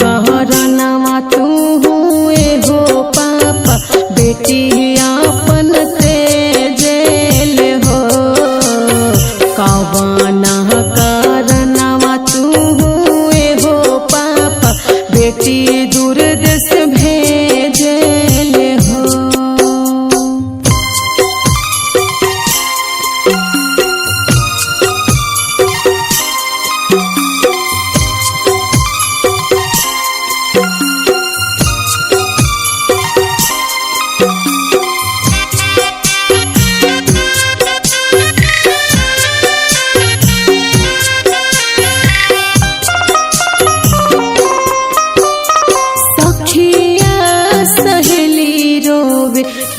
कहरनवा तू हुए हो पापा बेटी आपन तेजेल हो। कवना करनवा तू हुए हो पापा बेटी दूर देश भेजेल हो।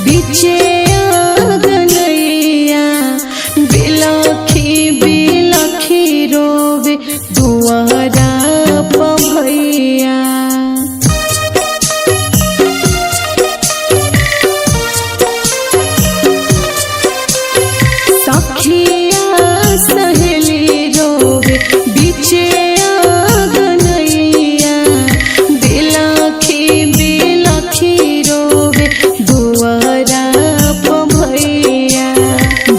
बीचे आंगनैया बिलखी बिलखी रोवे दुआरा पभैया। सखिया सहेली रोवे बीचे आंगनैया बिलखी बिलखी रोवे दुआरा पभैया।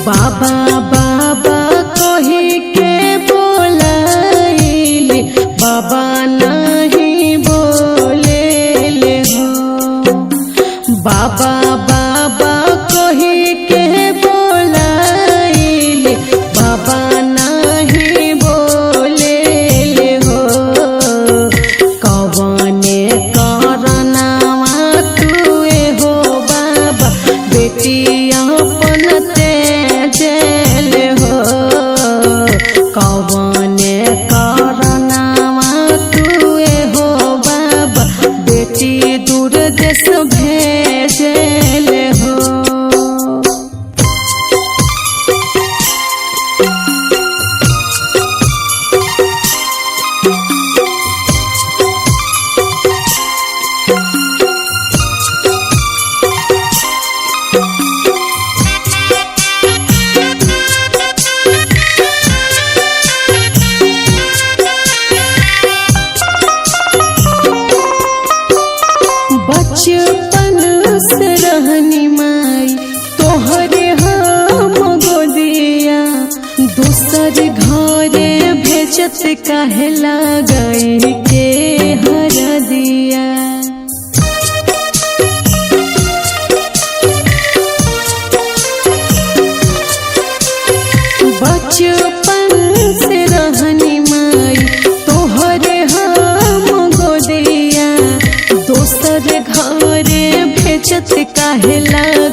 बाबा बाबा कही के बोलाइले बाबा नहीं बोलेले हो। बाबा बाबा कही के बोलाइले बाबा नहीं बोलेले हो। कवने करनवा तुए हो बाबा बेटी आपन तेजेल हो। कवने करनवा तुए हो बाबा बेटी दूर देश भेजेल हो। बचपन से रहनी माई तोहरे हम गोदिया दूसर घरे भेजत काहे लगई के हर दिया। बचपन से रहनी माई तोहरे हम गोदिया दूसर घरे भेजत काहे लग